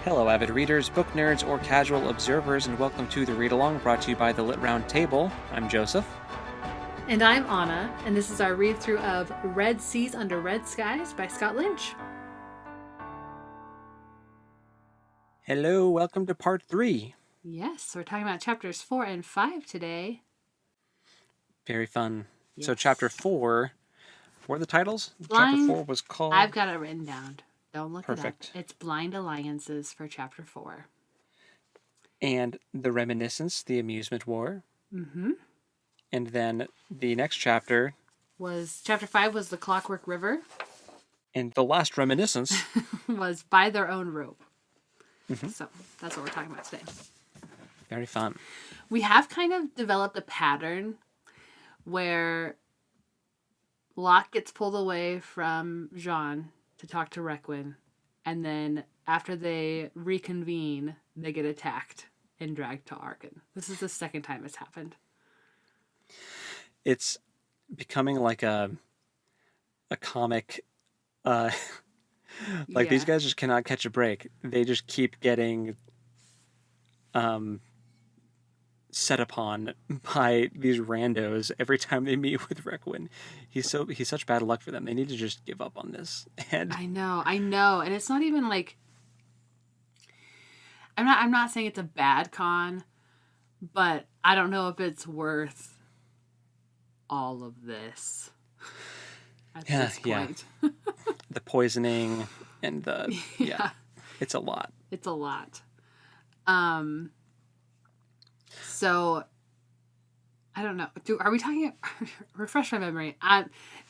Hello, avid readers, book nerds, or casual observers, and welcome to the Read Along brought to you by the Lit Round Table. I'm Joseph. And I'm Anna, and this is our read-through of Red Seas Under Red Skies by Scott Lynch. Hello, welcome to part 3. Yes, we're talking about chapters 4 and 5 today. Very fun. Yes. So chapter 4, what are the titles? Blind, chapter 4 was called... I've got it written down. Don't look Perfect. it up. It's Blind Alliances for chapter 4. And the Reminiscence, the Amusement War. Mm-hmm. And then the next chapter... Chapter 5 was The Clockwork River. And the last Reminiscence... was By Their Own Rope. Mm-hmm. So, that's what we're talking about today. Very fun. We have kind of developed a pattern where Locke gets pulled away from Jean to talk to Requin, and then after they reconvene, they get attacked and dragged to Arkan. This is the second time it's happened. It's becoming like a comic, These guys just cannot catch a break. They just keep getting set upon by these randos every time they meet with Requin. He's such bad luck for them. They need to just give up on this. And I know. And it's not even like I'm not saying it's a bad con, but I don't know if it's worth all of this at this point. Yeah. The poisoning and the it's a lot. It's a lot. So, I don't know. Are we talking? Refresh my memory.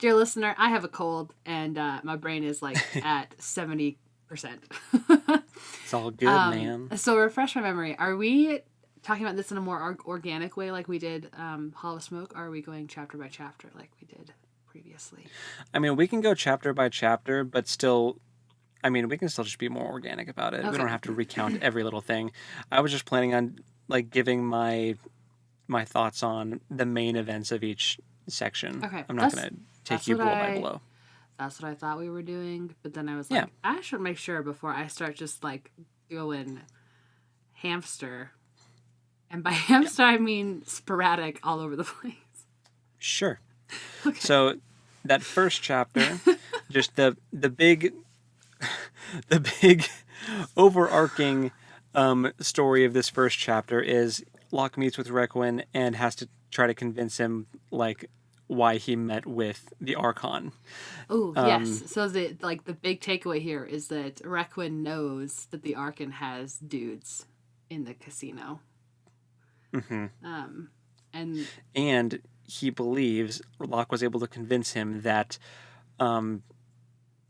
Dear listener, I have a cold, and my brain is like at 70%. It's all good, man. So, refresh my memory. Are we talking about this in a more organic way, like we did Hall of Smoke, or are we going chapter by chapter, like we did previously? I mean, we can go chapter by chapter, but still. I mean, we can still just be more organic about it. Okay. We don't have to recount every little thing. I was just planning on giving my thoughts on the main events of each section. Okay. I'm not going to take you blow by blow. That's what I thought we were doing, but then I was like, I should make sure before I start just going hamster. And by hamster, I mean sporadic all over the place. Sure. Okay. So that first chapter, just the big overarching story of this first chapter is Locke meets with Requin and has to try to convince him why he met with the Archon. Oh, yes. So the big takeaway here is that Requin knows that the Archon has dudes in the casino. Mm-hmm. And he believes Locke was able to convince him that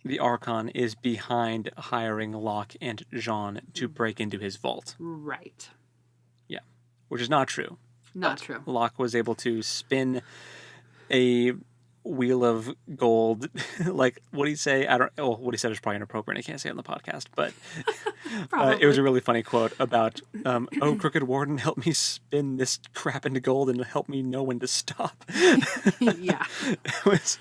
the Archon is behind hiring Locke and Jean to break into his vault. Right. Yeah. Which is not true. Not true. Locke was able to spin a wheel of gold. What did he say? What he said is probably inappropriate. I can't say it on the podcast, but it was a really funny quote about, "Oh, Crooked Warden, help me spin this crap into gold and help me know when to stop." Yeah. It was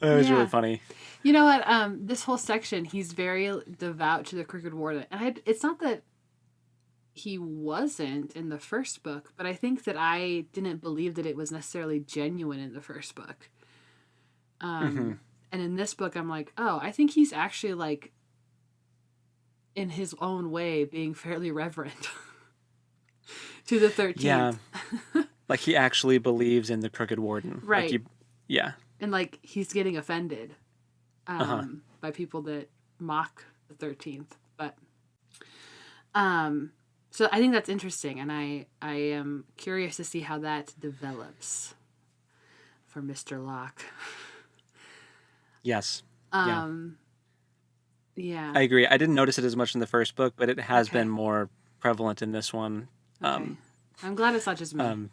really funny. You know what? This whole section, he's very devout to the Crooked Warden. And it's not that he wasn't in the first book, but I think that I didn't believe that it was necessarily genuine in the first book. And in this book, I'm like, oh, I think he's actually in his own way being fairly reverent to the 13th. Yeah. He actually believes in the Crooked Warden. Right. Yeah. And he's getting offended by people that mock the 13th. But so I think that's interesting, and I am curious to see how that develops for Mr. Locke. Yes. Yeah. I agree. I didn't notice it as much in the first book, but it has been more prevalent in this one. Okay. I'm glad it's not just me.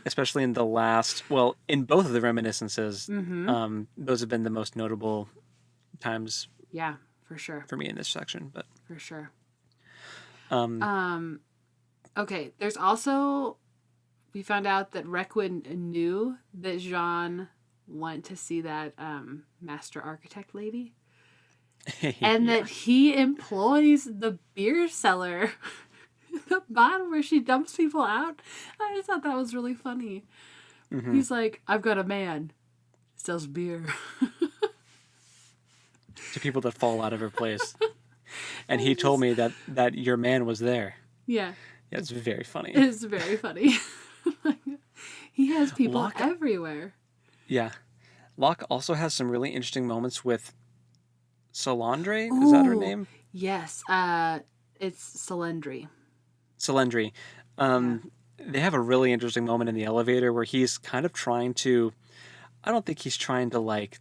Especially in the last, in both of the reminiscences, those have been the most notable times. Yeah, for sure. For me in this section, but for sure. Okay, there's also, we found out that Requin knew that Jean went to see that master architect lady, and Yeah. that he employs the beer cellar, the bottom where she dumps people out. I just thought that was really funny. Mm-hmm. He's like, I've got a man, sells beer. To people that fall out of her place. And he told me that your man was there. Yeah, Yeah, it's very funny. it's very funny. He has people Locke, everywhere. yeah. Locke also has some really interesting moments with Solandre. Is that her Ooh, name? yes. It's Solandri. Solandri. Yeah. They have a really interesting moment in the elevator where he's kind of trying to. I don't think he's trying to like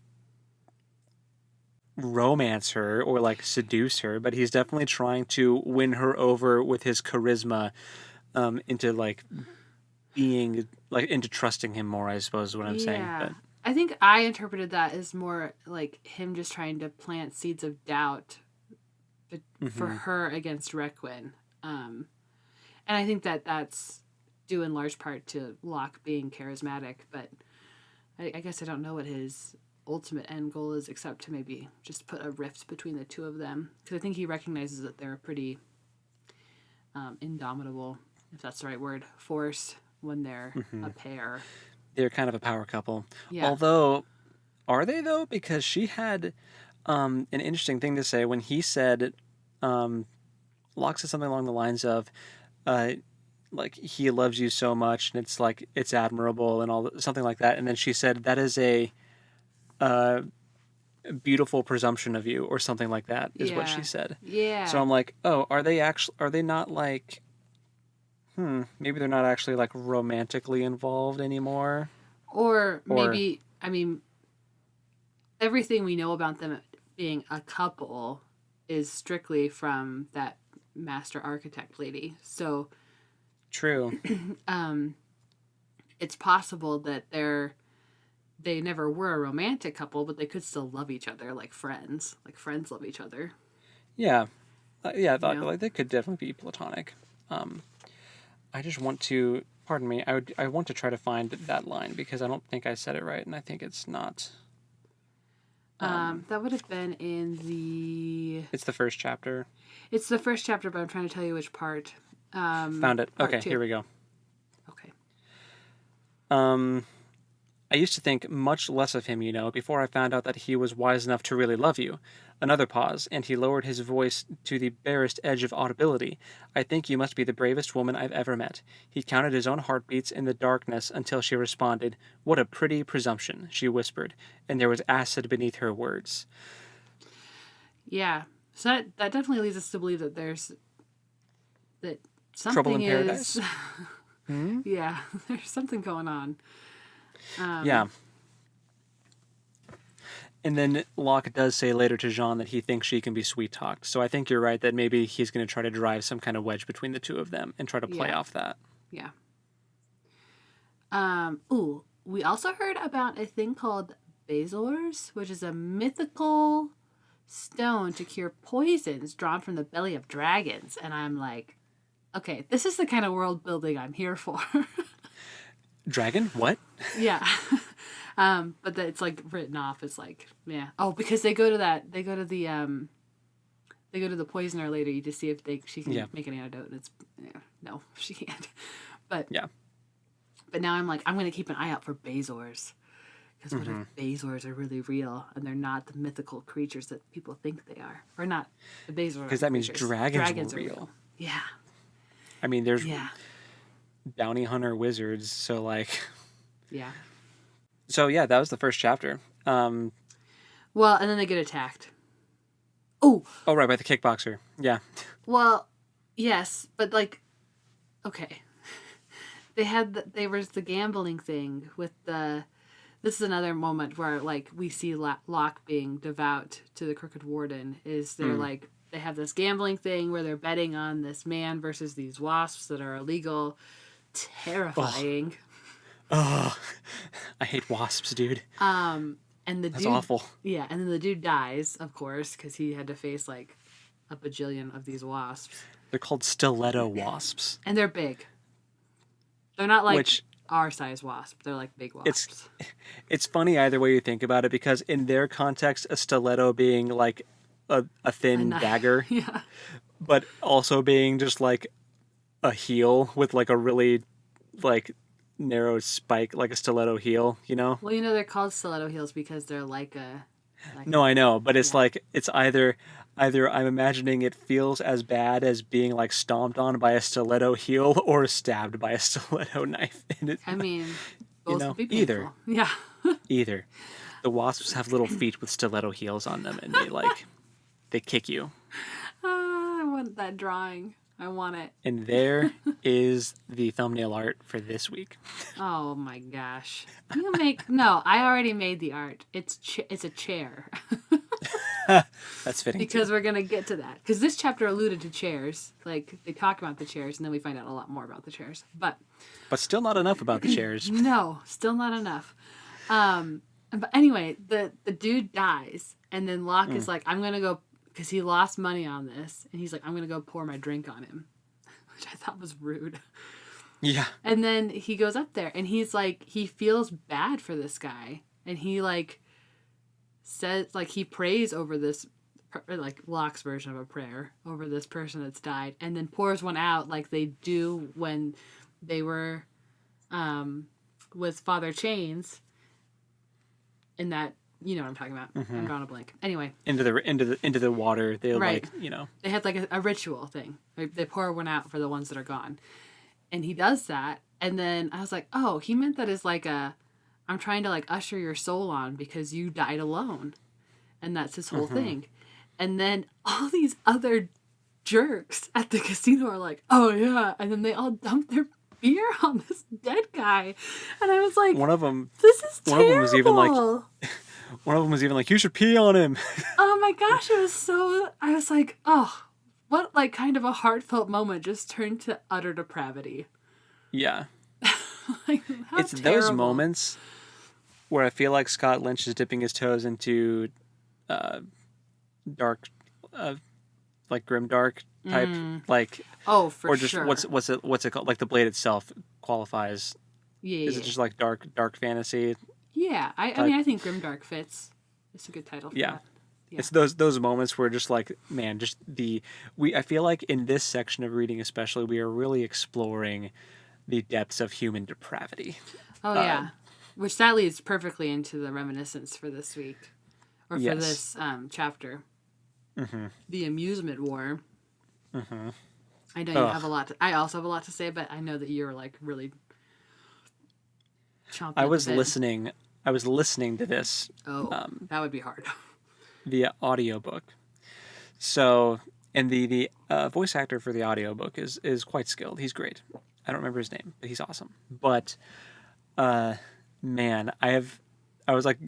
romance her or like seduce her, but he's definitely trying to win her over with his charisma into like being like into trusting him more, I suppose is what I'm saying. Yeah. But I think I interpreted that as more like him just trying to plant seeds of doubt for mhm. her against Requin. And I think that that's due in large part to Locke being charismatic, but I guess I don't know what his ultimate end goal is except to maybe just put a rift between the two of them. Because I think he recognizes that they're a pretty indomitable, if that's the right word, force when they're a pair. They're kind of a power couple. Yeah. Although, are they though? Because she had an interesting thing to say when he said, Locke said something along the lines of, uh, like he loves you so much and it's like it's admirable and all something like that. And then she said that is a uh, beautiful presumption of you or something like that is what she Yeah. said. So Yeah. I'm like, oh, are they actually? Are they not like? Maybe they're not actually like romantically involved anymore. Or Or maybe, I mean, everything we know about them being a couple is strictly from that master architect lady. So true. um, it's possible that they never were a romantic couple, but they could still love each other like friends. Like friends love each other. Yeah, yeah. I You thought know. like they could definitely be platonic. I just want to. Pardon me. I want to try to find that line because I don't think I said it right, and I think it's not. That would have been in the. It's the first chapter. It's the first chapter, but I'm trying to tell you which part. Found it. Part Okay, two. here we go. Okay. Um, I used to think much less of him, before I found out that he was wise enough to really love you. Another pause, and he lowered his voice to the barest edge of audibility. I think you must be the bravest woman I've ever met. He counted his own heartbeats in the darkness until she responded. What a pretty presumption, she whispered, and there was acid beneath her words. Yeah. So that definitely leads us to believe that that Trouble something in is paradise? Hmm? yeah, there's something going on. Yeah. And then Locke does say later to Jean that he thinks she can be sweet talked. So I think you're right that maybe he's going to try to drive some kind of wedge between the two of them and try to play Yeah. off that. Yeah. Ooh, we also heard about a thing called Bazors, which is a mythical stone to cure poisons drawn from the belly of dragons. And I'm like, okay, this is the kind of world building I'm here for. Dragon? What? Yeah. But it's like written off as like, yeah. Oh, because they go to the poisoner later to see if she can Yeah. make an antidote, and it's no, she can't. But Yeah. but now I'm like, I'm gonna keep an eye out for Bazors. Because what if Bazors are really real and they're not the mythical creatures that people think they are? Or not the Bazors. Because that means creatures. dragons were are real. Yeah. I mean, there's Yeah. bounty hunter wizards, so like. Yeah. So yeah, that was the first chapter. Well, and then they get attacked. Oh. Oh, right, by the kickboxer. Yeah. Well, yes, but like, okay. There was the gambling thing with the. This is another moment where like we see Locke being devout to the Crooked Warden. Is they're like they have this gambling thing where they're betting on this man versus these wasps that are illegal. Terrifying. Oh, I hate wasps, dude. And the That's dude, awful. Yeah, and then the dude dies, of course, because he had to face like a bajillion of these wasps. They're called stiletto wasps. And they're big. They're not like Which, our size wasp. They're like big wasps. it's funny either way you think about it, because in their context, a stiletto being like a thin dagger, Yeah. but also being just like a heel with like a really like narrow spike, like a stiletto heel, you know? Well, they're called stiletto heels because they're like a... No, I know, but it's like, it's either I'm imagining it feels as bad as being like stomped on by a stiletto heel or stabbed by a stiletto knife. And it, I mean, both would be painful. either. Yeah. Either. The wasps have little feet with stiletto heels on them, and they kick you. I want that drawing. I want it. And there is the thumbnail art for this week. Oh my gosh. No, I already made the art. It's a chair. That's fitting. Because we're going to get to that. Because this chapter alluded to chairs. Like, they talk about the chairs, and then we find out a lot more about the chairs. But still not enough about the chairs. No, still not enough. But anyway, the dude dies, and then Locke is like, I'm going to go, because he lost money on this, and he's like, I'm going to go pour my drink on him, which I thought was rude. Yeah. And then he goes up there, and he's like, he feels bad for this guy, and he like says, like, he prays over this, like Locke's version of a prayer over this person that's died, and then pours one out like they do when they were with Father Chains in that, you know what I'm talking about. I'm drawing a blank. Anyway, Into the water. They right. like, They had like a ritual thing. They pour one out for the ones that are gone. And he does that, and then I was like, oh, he meant that as like I'm trying to like usher your soul on because you died alone. And that's his whole thing. And then all these other jerks at the casino are like, oh yeah, and then they all dump their beer on this dead guy. And I was like, one of them terrible. One of them was even like, you should pee on him. Oh my gosh, I was like, oh, what like kind of a heartfelt moment just turned to utter depravity. Yeah. Like, it's terrible. Those moments where I feel like Scott Lynch is dipping his toes into dark, like grimdark type, like, oh, for or just sure. what's it called? Like the blade itself qualifies. Yeah. Is it just like dark fantasy? Yeah, I mean, I think grimdark fits. It's a good title for that. Yeah. It's those moments where just like, man, just I feel like in this section of reading especially, we are really exploring the depths of human depravity. Oh yeah, which that leads perfectly into the reminiscence for this week, or for this chapter. The amusement war. I know you have a lot. I also have a lot to say, but I know that you're like really chomping. I was listening to this. Oh, that would be hard. Via audiobook. So, and the voice actor for the audiobook is quite skilled. He's great. I don't remember his name, but he's awesome. But, man, I was like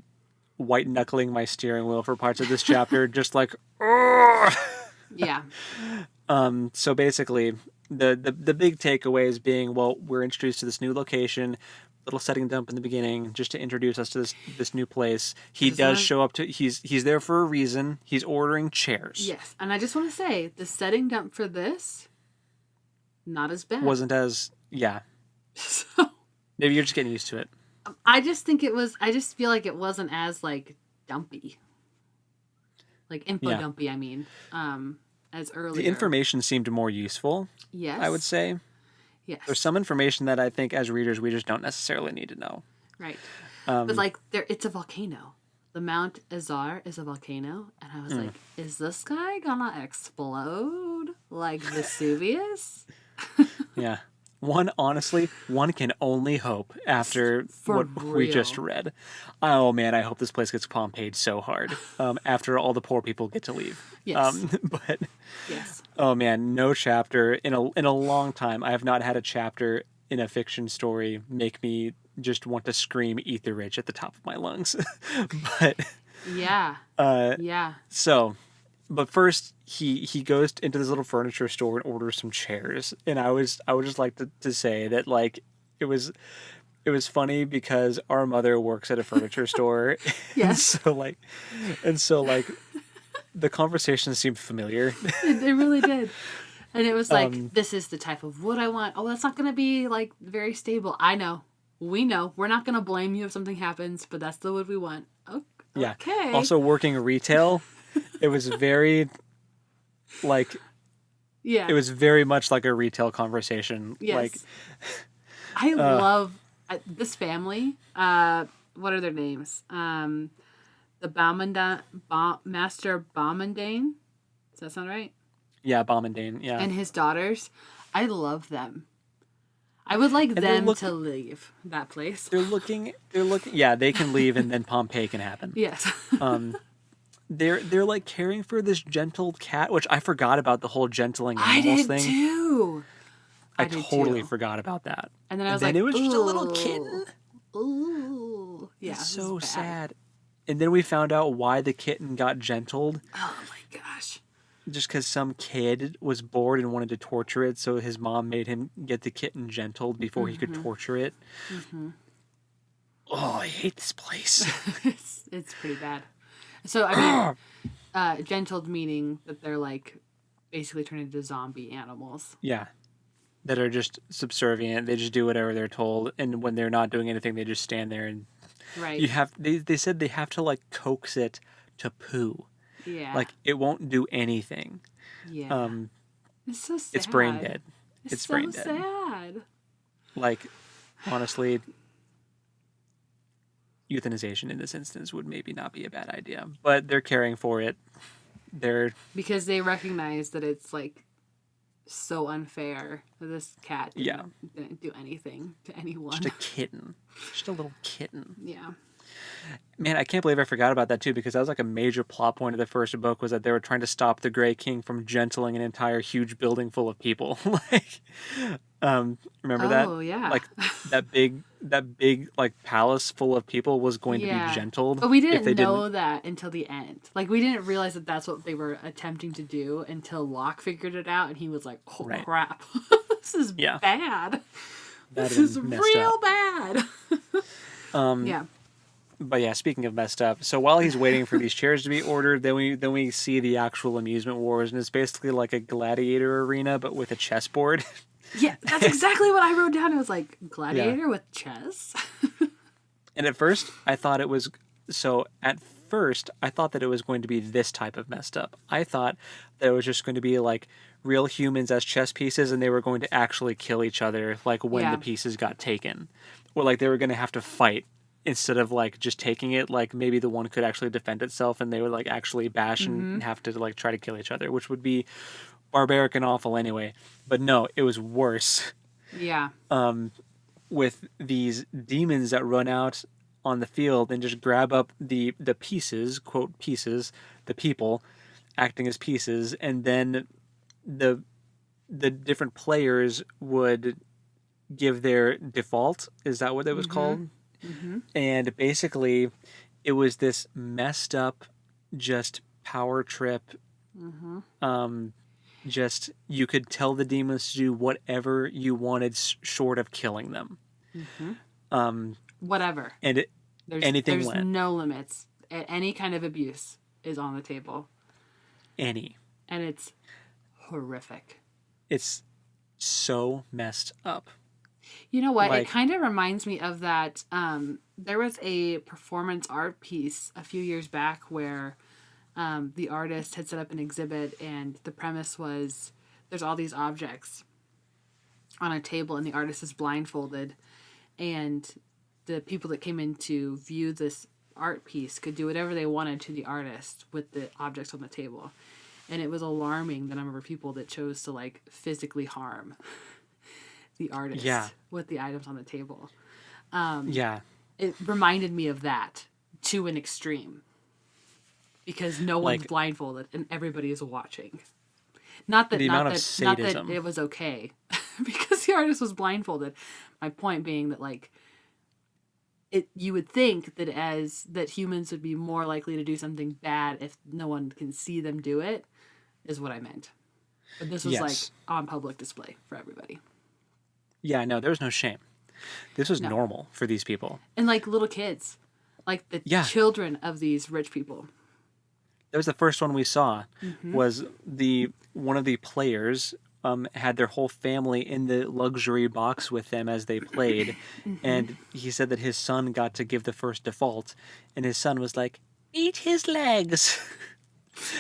white knuckling my steering wheel for parts of this chapter, just like, yeah. So basically, the big takeaways being, well, we're introduced to this new location. Little setting dump in the beginning just to introduce us to this new place. He does show up to he's there for a reason. He's ordering chairs. Yes, and I just want to say the setting dump for this not as bad. Wasn't as So maybe you're just getting used to it. I just feel like it wasn't as like dumpy. Like info dumpy, I mean. As earlier. The information seemed more useful. Yes. I would say. Yes. There's some information that I think as readers we just don't necessarily need to know. Right. But like it's a volcano. The Mount Azar is a volcano, and I was like, is this guy gonna explode like Vesuvius? Yeah. One can only hope after we just read. Oh man, I hope this place gets Pompeyed so hard. After all the poor people get to leave. Yes. But yes. Oh man, no chapter in a long time. I have not had a chapter in a fiction story make me just want to scream "Eat the rich" at the top of my lungs. But yeah. So, but first he goes into this little furniture store and orders some chairs, and I would just like to say that like it was funny because our mother works at a furniture store. Yes. and so like the conversation seemed familiar. It really did. And it was like, this is the type of wood I want. Oh, that's not going to be like very stable. I know. We know. We're not going to blame you if something happens, but that's the wood we want. Okay. Yeah. Also working retail, it was very like, yeah, it was very much like a retail conversation. Yes. Like, I love this family. What are their names? The Master Balmondane. Does that sound right? Yeah, Balmondane. Yeah. And his daughters. I love them. I would like them to leave that place. They're looking. Yeah, they can leave, and then Pompeii can happen. Yes. They're like caring for this gentle cat, which I forgot about the whole gentling animals thing. I did too. I totally forgot about that. And then I was like, it was just a little kitten. Ooh. Yeah. It's so sad. And then we found out why the kitten got gentled. Oh my gosh. Just because some kid was bored and wanted to torture it, so his mom made him get the kitten gentled before he could torture it. Mm-hmm. Oh, I hate this place. It's pretty bad. So, I mean, gentled meaning that they're like basically turned into zombie animals. Yeah. That are just subservient. They just do whatever they're told. And when they're not doing anything, they just stand there and... Right. They said they have to like coax it to poo. Yeah. Like it won't do anything. Yeah. It's so sad. It's brain dead. It's brain so dead. sad. Like, honestly, euthanization in this instance would maybe not be a bad idea. But they're caring for it. Because they recognize that it's like so unfair that this cat didn't do anything to anyone. Just a kitten. Just a little kitten. Yeah. Man, I can't believe I forgot about that too, because that was like a major plot point of the first book, was that they were trying to stop the Grey King from gentling an entire huge building full of people. Like, remember that? Oh yeah. Like that big like palace full of people was going to be gentled. But we didn't know that until the end. Like we didn't realize that that's what they were attempting to do until Locke figured it out, and he was like, "Oh crap, this is bad. This is real bad." Yeah. But yeah, speaking of messed up, so while he's waiting for these chairs to be ordered, then we see the actual amusement wars, and it's basically like a gladiator arena, but with a chessboard. Yeah, that's exactly what I wrote down. It was like gladiator with chess. And at first, I thought that it was going to be this type of messed up. I thought that it was just going to be like real humans as chess pieces, and they were going to actually kill each other, like when the pieces got taken, or like they were going to have to fight. Instead of like just taking it, like maybe the one could actually defend itself, and they would like actually bash and have to like try to kill each other, which would be barbaric and awful anyway. But no, it was worse. Yeah. With these demons that run out on the field and just grab up the pieces, quote pieces, the people acting as pieces, and then the different players would give their default. Is that what it was called? Mm-hmm. And basically, it was this messed up, just power trip. Mm-hmm. Just you could tell the demons to do whatever you wanted, short of killing them. Mm-hmm. Whatever. And there's went. No limits. Any kind of abuse is on the table. And it's horrific. It's so messed up. You know what? It kind of reminds me of that. There was a performance art piece a few years back where the artist had set up an exhibit, and the premise was there's all these objects on a table, and the artist is blindfolded, and the people that came in to view this art piece could do whatever they wanted to the artist with the objects on the table. And it was alarming the number of people that chose to like physically harm the artist with the items on the table. It reminded me of that to an extreme, because no one's blindfolded and everybody is watching. Not that it was okay because the artist was blindfolded. My point being that like you would think that humans would be more likely to do something bad if no one can see them do it, is what I meant. But this was like on public display for everybody. Yeah, no, there was no shame. This was normal for these people. And like little kids, like the children of these rich people. That was the first one we saw. Was one of the players had their whole family in the luxury box with them as they played, and he said that his son got to give the first default, and his son was like, "Eat his legs,"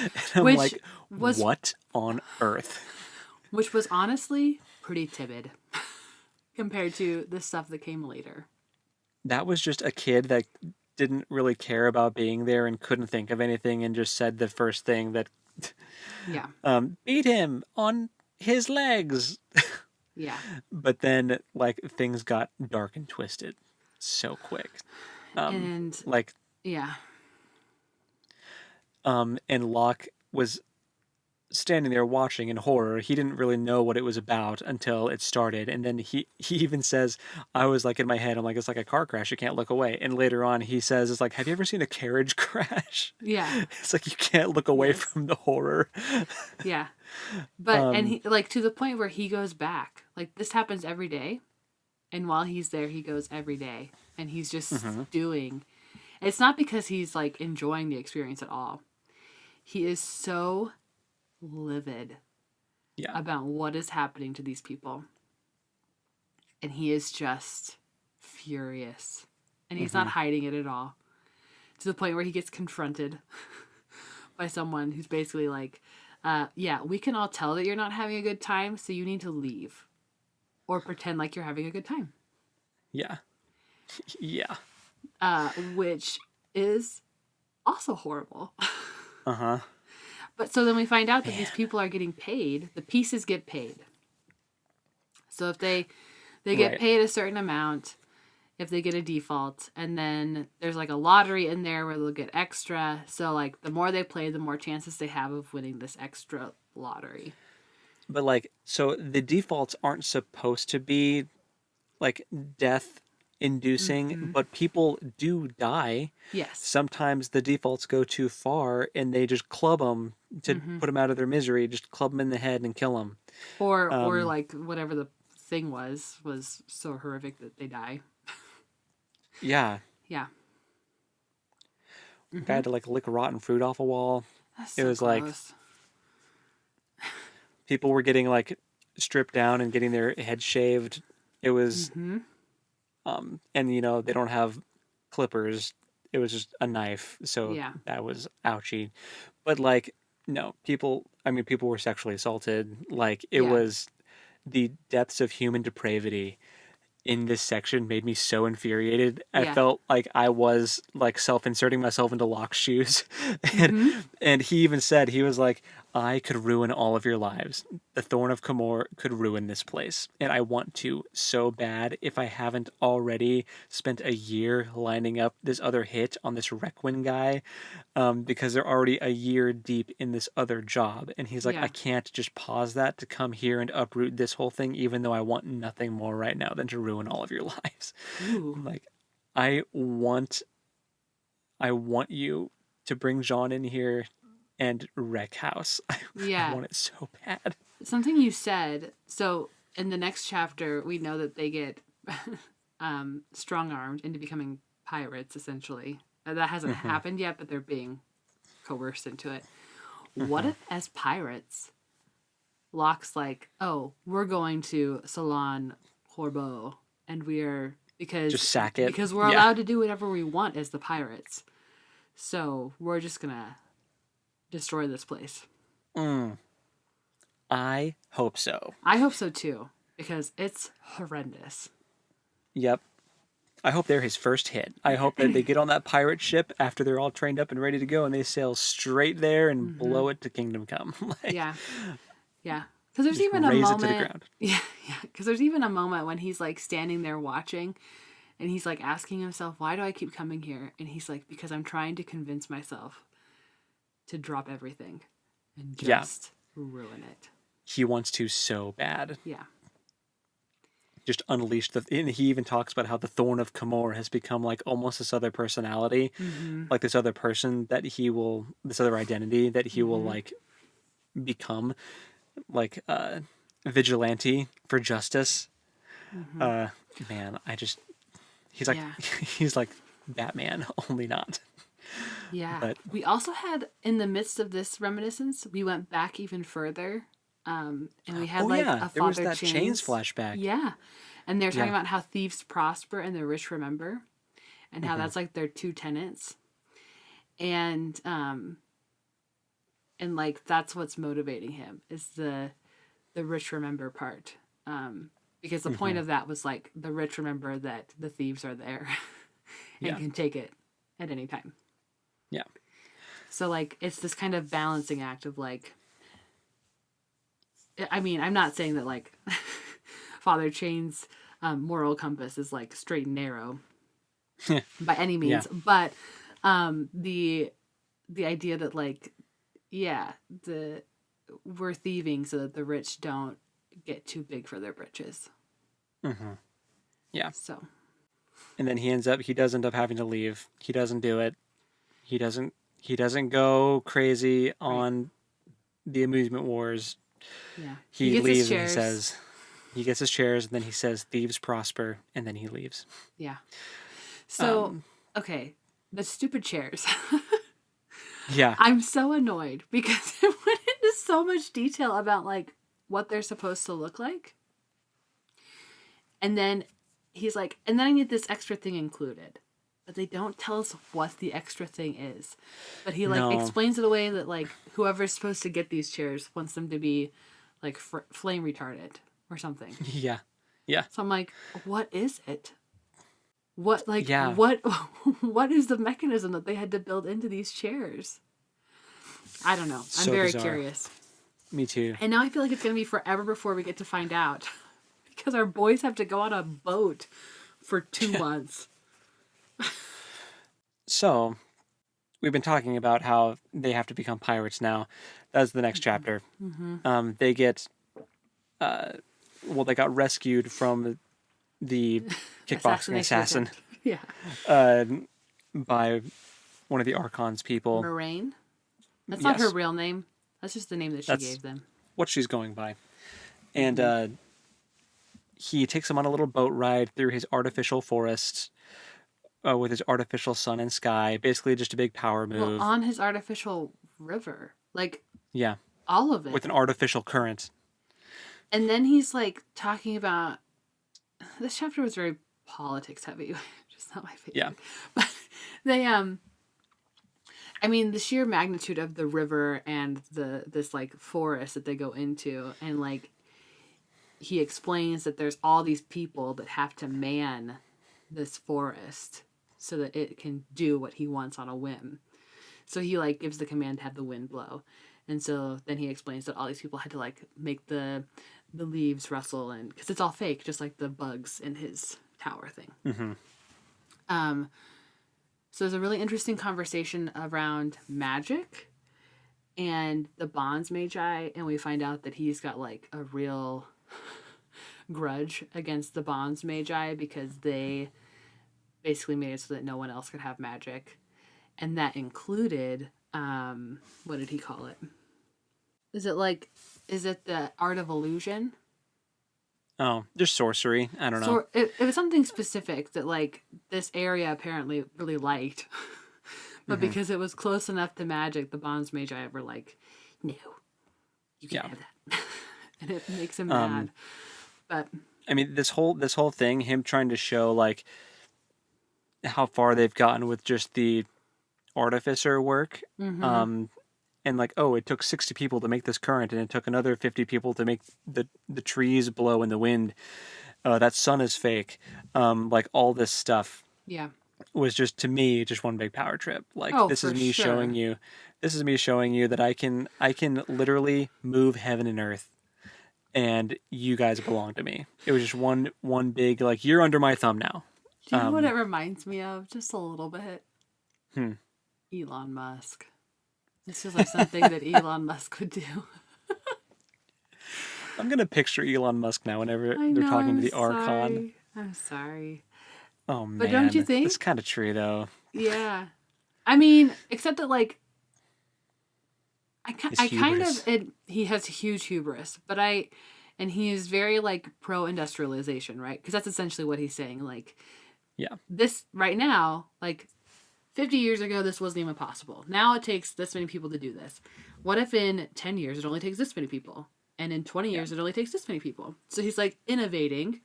and I'm Which like, was "What on earth?" which was honestly pretty timid compared to the stuff that came later. That was just a kid that didn't really care about being there and couldn't think of anything and just said the first thing that Yeah. beat him on his legs. Yeah. But then like things got dark and twisted so quick. And Like yeah. and Locke was standing there watching in horror. He didn't really know what it was about until it started. And then he even says, I was like in my head, I'm like, it's like a car crash. You can't look away. And later on he says, it's like, have you ever seen a carriage crash? Yeah. It's like, you can't look away Yes. from the horror. Yeah. But and he like to the point where he goes back. Like this happens every day. And while he's there, he goes every day. And he's just doing. It's not because he's like enjoying the experience at all. He is so livid about what is happening to these people. And he is just furious. And he's not hiding it at all. To the point where he gets confronted by someone who's basically like, yeah, we can all tell that you're not having a good time, so you need to leave. Or pretend like you're having a good time. Yeah. Yeah. Which is also horrible. Uh-huh. But so then we find out that these people are getting paid. The pieces get paid. So if they get paid a certain amount, if they get a default, and then there's like a lottery in there where they'll get extra. So like the more they play, the more chances they have of winning this extra lottery. But like, so the defaults aren't supposed to be like death inducing, but people do die. Yes. Sometimes the defaults go too far and they just club them to put them out of their misery, just club them in the head and kill them. Or like whatever the thing was so horrific that they die. Yeah. Yeah. Guy had to like lick rotten fruit off a wall. That's It so was gross. like people were getting like stripped down and getting their head shaved. It was and you know, they don't have clippers. It was just a knife. So that was ouchy. But like, no, people were sexually assaulted. Like it was the depths of human depravity in this section made me so infuriated. I felt like I was like self-inserting myself into Locke's shoes. And he even said, he was like, I could ruin all of your lives. The Thorn of Camor could ruin this place. And I want to so bad, if I haven't already spent a year lining up this other hit on this Requin guy, because they're already a year deep in this other job. And he's like, I can't just pause that to come here and uproot this whole thing, even though I want nothing more right now than to ruin all of your lives. I'm like, I want you to bring Jean in here and wreck house. I want it so bad. Something you said. So in the next chapter, we know that they get strong-armed into becoming pirates, essentially. That hasn't happened yet, but they're being coerced into it. What if, as pirates, Locke's like, oh, we're going to Salon Corbeau, and we're just sack it because we're allowed to do whatever we want as the pirates. So we're just gonna destroy this place. I hope so. I hope so too, because it's horrendous. Yep. I hope they're his first hit. I hope that they get on that pirate ship after they're all trained up and ready to go, and they sail straight there and blow it to Kingdom Come. Yeah. Because there's even a moment. It to the ground. Yeah. Because there's even a moment when he's like standing there watching, and he's like asking himself, "Why do I keep coming here?" And he's like, "Because I'm trying to convince myself to drop everything and just ruin it." He wants to so bad. Yeah. Just unleash and he even talks about how the Thorn of Camor has become like almost this other personality, like this other person that this other identity that he will like become, like vigilante for justice. Man, he's like he's like Batman, only not. Yeah. But we also had, in the midst of this reminiscence, we went back even further And we had a there was Father that Chains flashback. Yeah. And they're talking about how thieves prosper and the rich remember, and how that's like their two tenets. And like that's what's motivating him is the rich remember part. Because the point of that was like the rich remember that the thieves are there and can take it at any time. Yeah. So like it's this kind of balancing act of like, I mean, I'm not saying that like Father Chain's moral compass is like straight and narrow by any means, but the idea that like we're thieving so that the rich don't get too big for their britches. Yeah. So. And then he does end up having to leave. He doesn't do it. He doesn't go crazy on the amusement wars. Yeah. He leaves and he says, he gets his chairs and then he says, thieves prosper, and then he leaves. Yeah. So, okay, the stupid chairs. Yeah. I'm so annoyed because it went into so much detail about like what they're supposed to look like. And then he's like, and then I need this extra thing included. But they don't tell us what the extra thing is. But he like explains it away that like whoever's supposed to get these chairs wants them to be like flame retardant or something. Yeah. Yeah. So I'm like, what is it? What what is the mechanism that they had to build into these chairs? I don't know. I'm very curious. Me too. And now I feel like it's going to be forever before we get to find out. Because our boys have to go on a boat for 2 months. So, we've been talking about how they have to become pirates now. That's the next chapter. They get, they got rescued from the kickboxing assassin. Yeah. By one of the Archon's people. Moraine? That's not her real name. That's just the name that she gave them. What she's going by. And he takes them on a little boat ride through his artificial forest with his artificial sun and sky. Basically just a big power move. Well, on his artificial river. Like, yeah. All of it. With an artificial current. And then he's like talking about... This chapter was very politics heavy, which is not my favorite. Yeah. But they, I mean, the sheer magnitude of the river and this like forest that they go into, and like he explains that there's all these people that have to man this forest so that it can do what he wants on a whim. So he like gives the command to have the wind blow. And so then he explains that all these people had to like make the leaves rustle, and because it's all fake, just like the bugs in his tower thing. So there's a really interesting conversation around magic and the Bonds Magi, and we find out that he's got like a real grudge against the Bonds Magi because they basically made it so that no one else could have magic, and that included what did he call it? Is it the art of illusion? Oh, just sorcery. I don't know. So it was something specific that like this area apparently really liked. But because it was close enough to magic, the Bonds Magi were like, no, you can't have that. And it makes him mad. But I mean, this whole thing, him trying to show like how far they've gotten with just the artificer work. And like, oh, it took 60 people to make this current, and it took another 50 people to make the trees blow in the wind. That sun is fake. Like all this stuff. Yeah. Was just, to me, just one big power trip. Like this is me showing you that I can literally move heaven and earth, and you guys belong to me. It was just one big like, you're under my thumb now. Do you know what it reminds me of? Just a little bit. Elon Musk. This feels like something that Elon Musk would do. I'm going to picture Elon Musk now whenever they're talking to the Archon. I'm sorry. Oh, man. But don't you think? It's kind of true, though. Yeah. I mean, except that, like, he has huge hubris, and he is very, like, pro-industrialization, right? Because that's essentially what he's saying. Like, yeah. This, right now, like, 50 years ago, this wasn't even possible. Now it takes this many people to do this. What if in 10 years it only takes this many people? And in 20 years, it only takes this many people. So he's like innovating,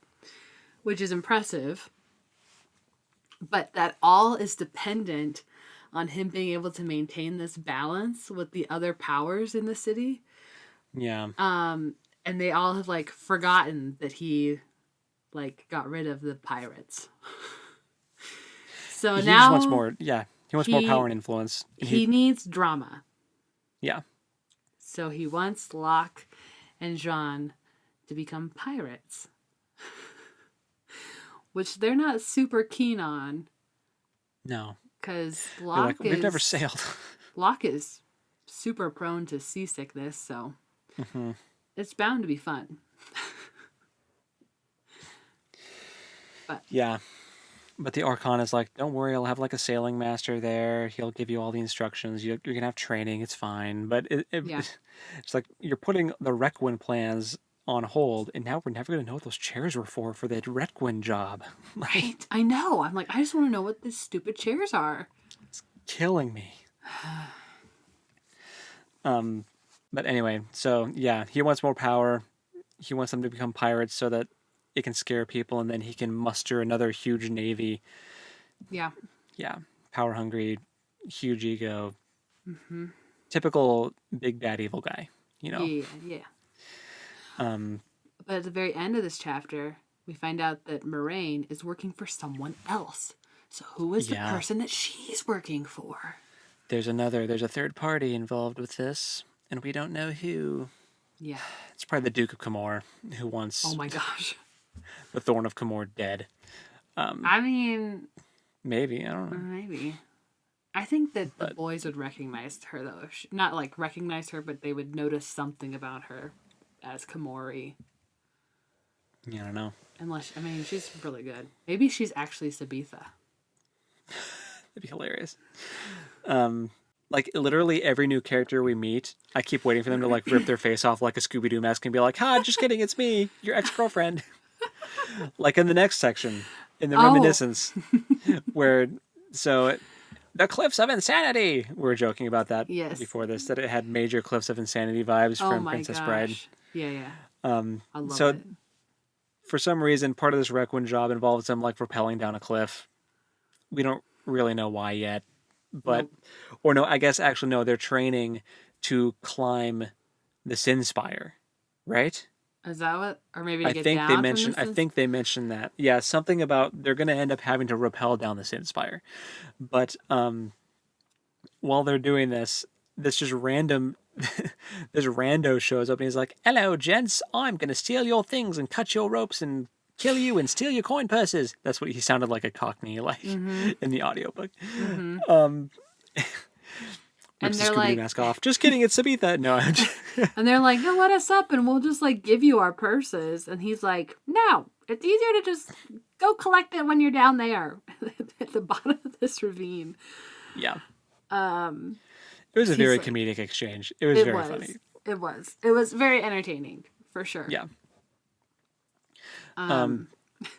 which is impressive. But that all is dependent on him being able to maintain this balance with the other powers in the city. Yeah. And they all have like forgotten that he like got rid of the pirates. So He now just wants more. Yeah. He wants more power and influence. And he needs drama. Yeah. So he wants Locke and Jean to become pirates. Which they're not super keen on. No. Because Locke we've never sailed. Locke is super prone to seasickness, so it's bound to be fun. But yeah. But the Archon is like, don't worry, I'll have like a sailing master there. He'll give you all the instructions. You're going to have training. It's fine. But it's like you're putting the Requin plans on hold, and now we're never going to know what those chairs were for the Requin job. Right? I know. I'm like, I just want to know what these stupid chairs are. It's killing me. But anyway, so yeah, he wants more power. He wants them to become pirates so that it can scare people, and then he can muster another huge navy. Yeah. Yeah. Power hungry, huge ego. Typical big bad evil guy, you know? Yeah. But at the very end of this chapter, we find out that Moraine is working for someone else. So who is the person that she's working for? There's a third party involved with this, and we don't know who. Yeah. It's probably the Duke of Camor, who wants... Oh my gosh. The Thorn of Camor dead. I mean... Maybe, I don't know. Maybe. I think that the boys would recognize her, though. Not, like, recognize her, but they would notice something about her as Camori. Yeah, I don't know. Unless, I mean, she's really good. Maybe she's actually Sabitha. That'd be hilarious. Like, literally every new character we meet, I keep waiting for them to, like, rip their face off like a Scooby-Doo mask and be like, ha, just kidding, it's me, your ex-girlfriend. Like in the next section, in the reminiscence, where, so, the Cliffs of Insanity! We were joking about that before this, that it had major Cliffs of Insanity vibes from Princess Bride. Yeah. I love it. For some reason, part of this Requin job involves them, like, rappelling down a cliff. We don't really know why yet. But, or no, I guess actually no, they're training to climb the Sin Spire, right? Is that what? Or maybe to get think down they from mentioned. I think they mentioned that. Yeah, something about they're going to end up having to rappel down the Sin Spire, but while they're doing this just random, this rando shows up and he's like, "Hello, gents, I'm going to steal your things and cut your ropes and kill you and steal your coin purses." That's what he sounded like, a Cockney, like in the audiobook. And they're the like, mask off. Just kidding, it's Sabitha. No. And they're like, "No, let us up and we'll just like give you our purses." And he's like, "No, it's easier to just go collect it when you're down there at the bottom of this ravine." Yeah. It was a very comedic exchange. It was very funny. It was very entertaining, for sure. Yeah.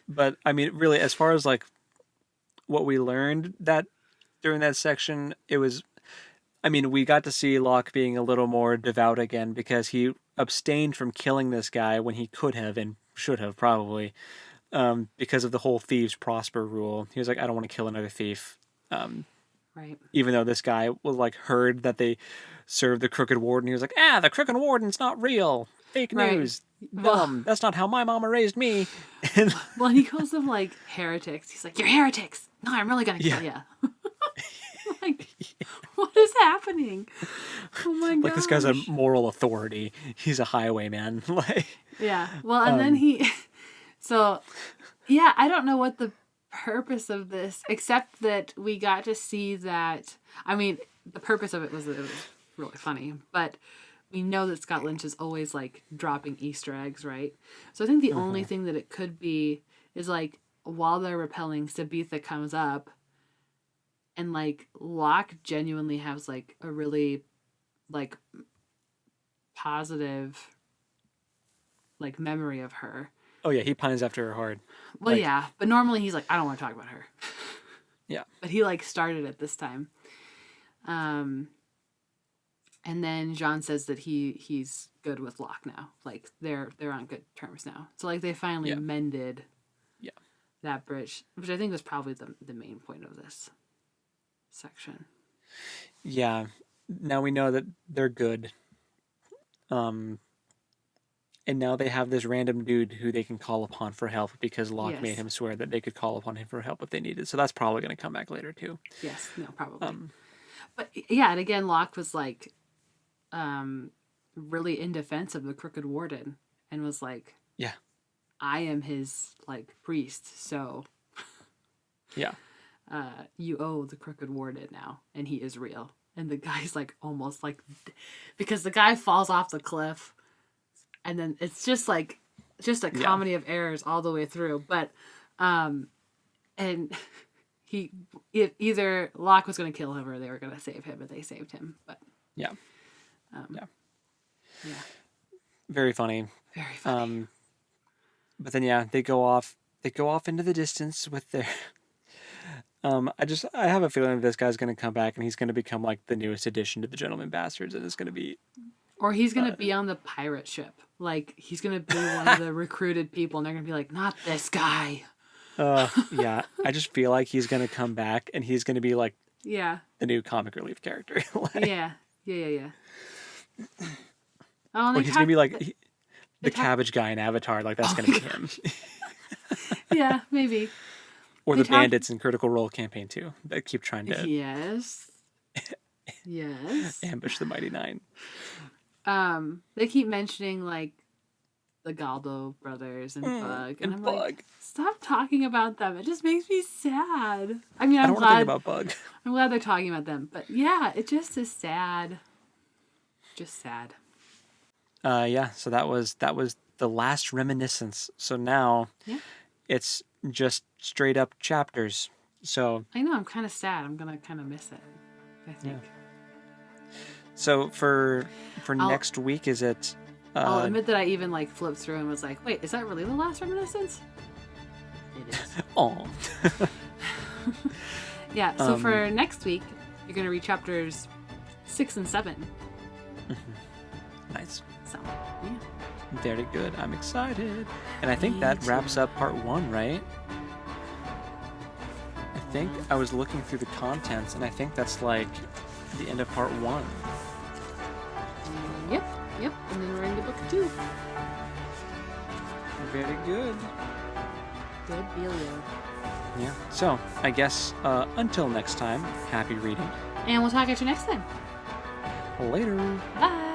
But I mean, really, as far as like what we learned that during that section, it was, I mean, we got to see Locke being a little more devout again because he abstained from killing this guy when he could have and should have probably, because of the whole thieves prosper rule. He was like, I don't want to kill another thief. Right. Even though this guy was like heard that they served the Crooked Warden, he was like, the Crooked Warden's not real. Fake news. Dumb. That's not how my mama raised me. Well, he calls them like heretics. He's like, "You're heretics. No, I'm really gonna kill you." Like, what is happening? Oh my god! Like, this guy's a moral authority. He's a highwayman. Like, yeah. Well, and then he. So, yeah, I don't know what the purpose of this, except that we got to see that. I mean, the purpose of it was that it was really funny, but we know that Scott Lynch is always like dropping Easter eggs, right? So I think the only thing that it could be is like while they're rappelling, Sabitha comes up, and like Locke genuinely has like a really like positive like memory of her. Oh yeah, he pines after her hard. Well, yeah, but normally he's like, I don't want to talk about her. Yeah. But he like started it this time. And then Jean says that he's good with Locke now. Like they're on good terms now. So like they finally mended that bridge, which I think was probably the main point of this section. Yeah. Now we know that they're good. And now they have this random dude who they can call upon for help because Locke made him swear that they could call upon him for help if they needed. So that's probably going to come back later too. Yes, no, probably. But yeah, and again, Locke was like really in defense of the Crooked Warden and was like, yeah, I am his like priest, so yeah, you owe the Crooked Warden now, and he is real. And the guy's like almost like, because the guy falls off the cliff, and then it's just a comedy of errors all the way through. But and either Locke was going to kill him or they were going to save him, and they saved him. But yeah. Very funny. Very funny. But then they go off into the distance with their I have a feeling this guy's going to come back and he's going to become like the newest addition to the Gentleman Bastards, and it's going to be, or he's going to be on the pirate ship. Like he's going to be one of the recruited people, and they're going to be like, not this guy. Yeah. I just feel like he's going to come back and he's going to be like the new comic relief character. Like, yeah. Oh, or he's going to be like the cabbage guy in Avatar. Like that's going to be him. Yeah, maybe. Or the bandits in Critical Role Campaign 2 that keep trying to yes ambush the Mighty Nine. They keep mentioning like the Galdo brothers and Bug, and I'm like, stop talking about them. It just makes me sad. I mean, I'm glad about Bug. I'm glad they're talking about them, but yeah, it just is sad. Just sad. So that was the last reminiscence. So now it's just straight up chapters. So I know, I'm kind of sad. I'm gonna kind of miss it, I think. So for next week, is it? I'll admit that I even like flipped through and was like, wait, is that really the last reminiscence? It is. Oh. Yeah. So for next week, you're gonna read chapters 6 and 7. Nice. So yeah. Very good. I'm excited. And I think that wraps up part 1, right? I think I was looking through the contents, and I think that's like the end of part 1. Yep. And then we're into book 2. Very good. Good dealio. Yeah. So I guess until next time, happy reading. And we'll talk at you next time. Later. Bye.